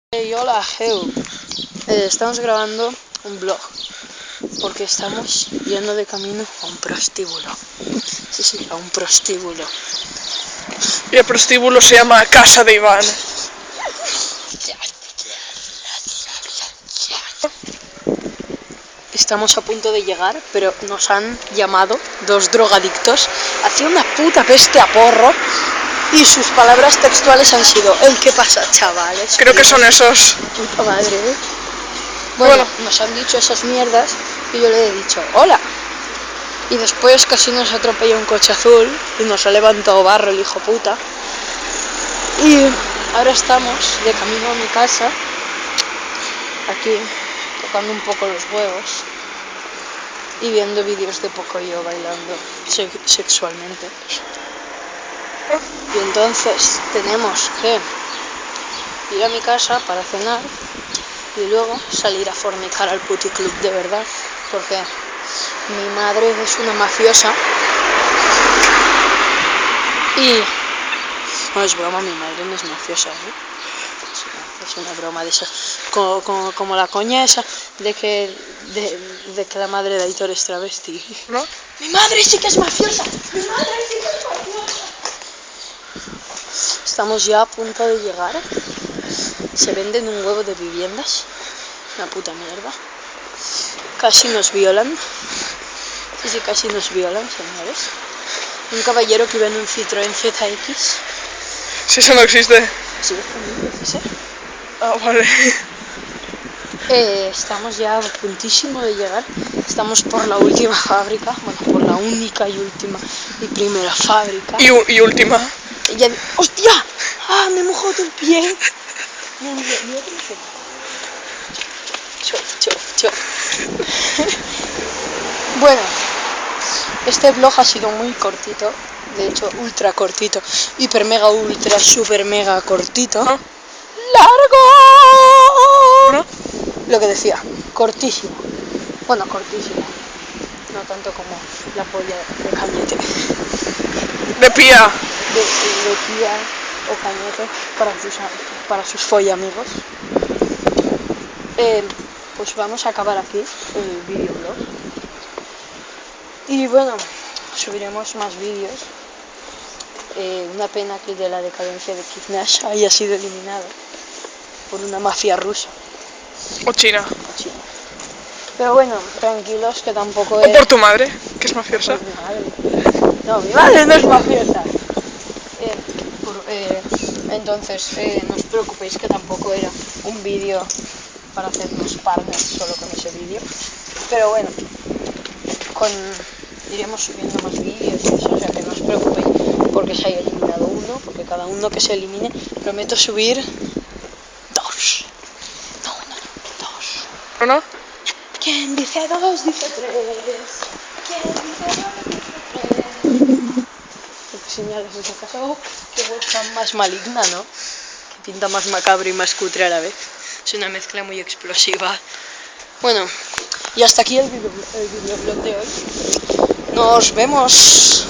Hey, hola, Geo. Estamos grabando un vlog porque estamos yendo de camino a un prostíbulo. Sí, a un prostíbulo. Y el prostíbulo se llama Casa de Iván. Estamos a punto de llegar, pero nos han llamado dos drogadictos. Hacía una puta peste a porro y sus palabras textuales han sido: ¿qué pasa, chavales? Creo que son esos. Puta madre, ¿eh? Bueno, nos han dicho esas mierdas y yo le he dicho hola. Y después casi nos atropella un coche azul y nos ha levantado barro el hijo puta. Y ahora estamos de camino a mi casa, aquí tocando un poco los huevos y viendo vídeos de Pocoyo bailando sexualmente. Y entonces tenemos que ir a mi casa para cenar y luego salir a fornicar al puticlub de verdad, porque mi madre es una mafiosa y... No es broma, mi madre no es mafiosa, ¿eh? Es una broma de esas, como la coña esa de que la madre de Aitor es travesti. ¿No? ¡Mi madre sí que es mafiosa! ¡Mi madre sí que es mafiosa! Estamos ya a punto de llegar. Se venden un huevo de viviendas. Una puta mierda. Casi nos violan. Sí, casi nos violan, señores. Un caballero que iba en un Citroën ZX. Si eso no existe. Sí, ¿sí? Ah, vale. Estamos ya a puntísimo de llegar. Estamos por la última fábrica. Bueno, por la única y última y primera fábrica. Y última. ¡Hostia! ¡Ah, me he mojado el pie! Chau. Bueno, este vlog ha sido muy cortito. De hecho, ultra cortito. Hiper mega ultra super mega cortito. ¿No? ¡Largo! ¿No? Lo que decía, cortísimo. Bueno, cortísimo. No tanto como la polla de Cañete. De pía. De Pía o Cañete para sus follamigos. Pues vamos a acabar aquí el videoblog. Y bueno, subiremos más vídeos. Una pena que de la decadencia de Kid Nash haya sido eliminado por una mafia rusa. O China. Pero bueno, tranquilos que tampoco O es... por tu madre, que es mafiosa. Por mi madre. No, mi madre no es mafiosa. Entonces, no os preocupéis que tampoco era un vídeo para hacernos partners solo con ese vídeo. Pero bueno, iremos subiendo más vídeos y eso, o sea que no os preocupéis porque se haya eliminado uno, porque cada uno que se elimine prometo subir dos. No, dos. ¿No? ¿Quién dice dos dice tres? ¿Quién dice dos dice tres? Porque señales desde casa. Oh, qué webcam más maligna, ¿no? Que pinta más macabro y más cutre a la vez. Es una mezcla muy explosiva. Bueno, y hasta aquí el videoblog de hoy. Nos vemos.